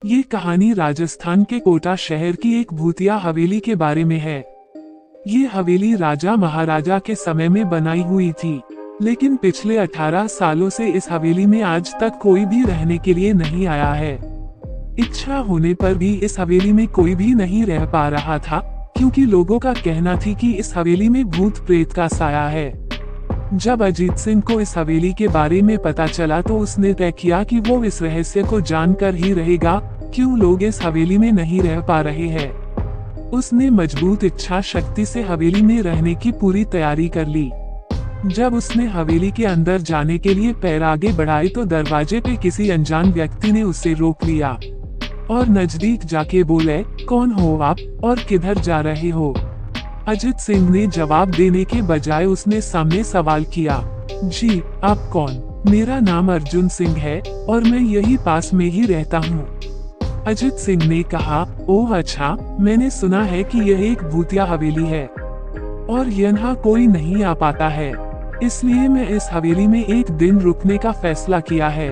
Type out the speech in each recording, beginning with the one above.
ये कहानी राजस्थान के कोटा शहर की एक भूतिया हवेली के बारे में है। ये हवेली राजा महाराजा के समय में बनाई हुई थी, लेकिन पिछले 18 सालों से इस हवेली में आज तक कोई भी रहने के लिए नहीं आया है। इच्छा होने पर भी इस हवेली में कोई भी नहीं रह पा रहा था, क्योंकि लोगों का कहना थी कि इस हवेली में भूत प्रेत का साया है। जब अजीत सिंह को इस हवेली के बारे में पता चला तो उसने तय किया कि वो इस रहस्य को जानकर ही रहेगा, क्यों लोग इस हवेली में नहीं रह पा रहे हैं। उसने मजबूत इच्छा शक्ति से हवेली में रहने की पूरी तैयारी कर ली। जब उसने हवेली के अंदर जाने के लिए पैर आगे बढ़ाए तो दरवाजे पे किसी अनजान व्यक्ति ने उसे रोक लिया और नजदीक जाके बोले, कौन हो आप और किधर जा रहे हो? अजीत सिंह ने जवाब देने के बजाय उसने सामने सवाल किया, जी आप कौन? मेरा नाम अर्जुन सिंह है और मैं यही पास में ही रहता हूँ। अजीत सिंह ने कहा, ओह अच्छा, मैंने सुना है कि यह एक भूतिया हवेली है और यहाँ कोई नहीं आ पाता है, इसलिए मैं इस हवेली में एक दिन रुकने का फैसला किया है।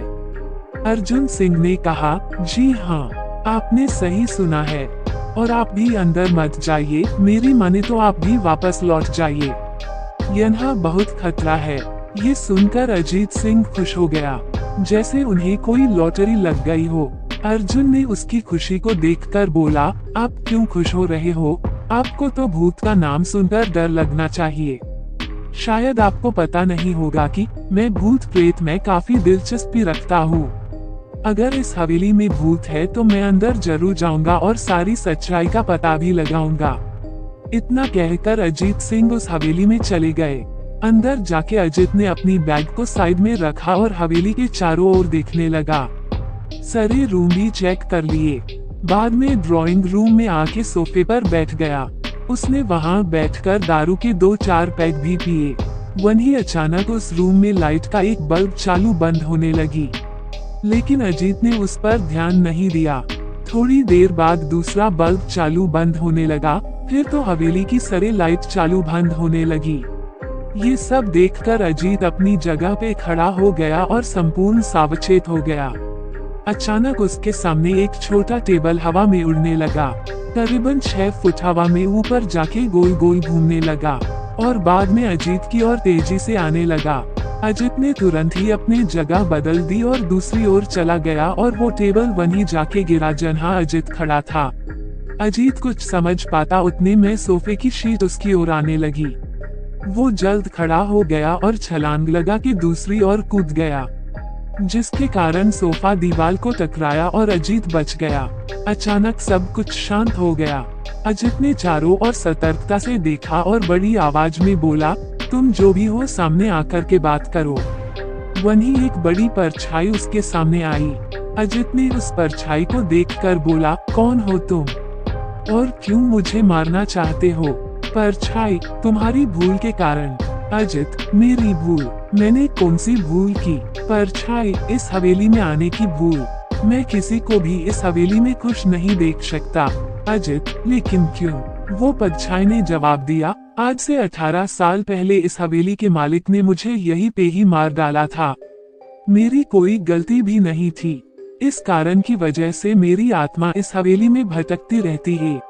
अर्जुन सिंह ने कहा, जी हाँ, आपने सही सुना है और आप भी अंदर मत जाइए, मेरी माने तो आप भी वापस लौट जाइए, यहाँ बहुत खतरा है। ये सुनकर अजीत सिंह खुश हो गया, जैसे उन्हें कोई लॉटरी लग गई हो। अर्जुन ने उसकी खुशी को देखकर बोला, आप क्यों खुश हो रहे हो? आपको तो भूत का नाम सुनकर डर लगना चाहिए। शायद आपको पता नहीं होगा कि मैं भूत प्रेत में काफी दिलचस्पी रखता हूँ। अगर इस हवेली में भूत है तो मैं अंदर जरूर जाऊंगा और सारी सच्चाई का पता भी लगाऊंगा। इतना कहकर अजीत सिंह उस हवेली में चले गए। अंदर जाके अजीत ने अपनी बैग को साइड में रखा और हवेली के चारों ओर देखने लगा। सारे रूम भी चेक कर लिए। बाद में ड्राइंग रूम में आके सोफे पर बैठ गया। उसने वहां बैठकर दारू के 2-4 पैक भी पिए। वहीं अचानक उस रूम में लाइट का एक बल्ब चालू बंद होने लगी, लेकिन अजीत ने उस पर ध्यान नहीं दिया। थोड़ी देर बाद दूसरा बल्ब चालू बंद होने लगा, फिर तो हवेली की सारी लाइट चालू बंद होने लगी। ये सब देखकर अजीत अपनी जगह पे खड़ा हो गया और संपूर्ण सावचेत हो गया। अचानक उसके सामने एक छोटा टेबल हवा में उड़ने लगा। करीबन 6 फुट हवा में ऊपर जाके गोल गोल घूमने लगा और बाद में अजीत की ओर तेजी से आने लगा। अजीत ने तुरंत ही अपनी जगह बदल दी और दूसरी ओर चला गया और वो टेबल वहीं जाके गिरा जहाँ अजीत खड़ा था। अजीत कुछ समझ पाता उतने में सोफे की शीट उसकी ओर आने लगी। वो जल्द खड़ा हो गया और छलांग लगा के दूसरी ओर कूद गया, जिसके कारण सोफा दीवार को टकराया और अजीत बच गया। अचानक सब कुछ शांत हो गया। अजीत ने चारों ओर सतर्कता से देखा और बड़ी आवाज में बोला, तुम जो भी हो सामने आकर के बात करो। वहीं एक बड़ी परछाई उसके सामने आई। अजीत ने उस परछाई को देखकर बोला, कौन हो तुम और क्यों मुझे मारना चाहते हो? परछाई, तुम्हारी भूल के कारण। अजीत, मेरी भूल? मैंने कौन सी भूल की? परछाई, इस हवेली में आने की भूल। मैं किसी को भी इस हवेली में खुश नहीं देख सकता। अजीत, लेकिन क्यों? वो परछाई ने जवाब दिया, आज से 18 साल पहले इस हवेली के मालिक ने मुझे यहीं पे ही मार डाला था। मेरी कोई गलती भी नहीं थी। इस कारण की वजह से मेरी आत्मा इस हवेली में भटकती रहती है।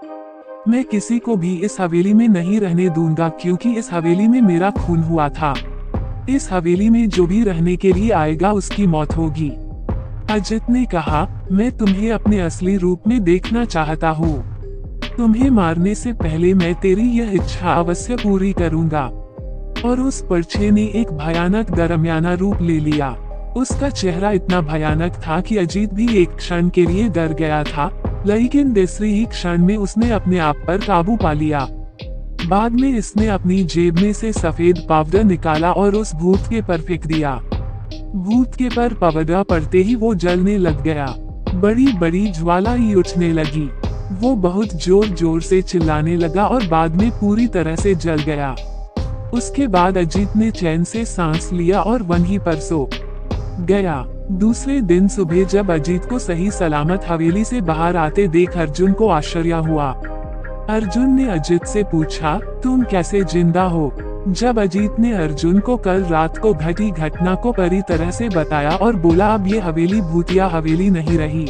मैं किसी को भी इस हवेली में नहीं रहने दूंगा, क्योंकि इस हवेली में मेरा खून हुआ था। इस हवेली में जो भी रहने के लिए आएगा उसकी मौत होगी। अजीत ने कहा, मैं तुम्हें अपने असली रूप में देखना चाहता हूँ। तुम्हें मारने से पहले मैं तेरी यह इच्छा अवश्य पूरी करूँगा। और उस परछाई ने एक भयानक दरमियाना रूप ले लिया। उसका चेहरा इतना भयानक था कि अजीत भी एक क्षण के लिए डर गया था, लेकिन दूसरी ही क्षण में उसने अपने आप पर काबू पा लिया। बाद में इसने अपनी जेब में से सफेद पाउडर निकाला और उस भूत के पर फेंक दिया। भूत के पर पाउडर पड़ते ही वो जलने लग गया। बड़ी बड़ी ज्वाला ही उठने लगी। वो बहुत जोर जोर से चिल्लाने लगा और बाद में पूरी तरह से जल गया। उसके बाद अजीत ने चैन से सांस लिया और वहीं पर सो गया। दूसरे दिन सुबह जब अजीत को सही सलामत हवेली से बाहर आते देख अर्जुन को आश्चर्य हुआ। अर्जुन ने अजीत से पूछा, तुम कैसे जिंदा हो? जब अजीत ने अर्जुन को कल रात को घटी घटना को पूरी तरह से बताया और बोला, अब ये हवेली भूतिया हवेली नहीं रही।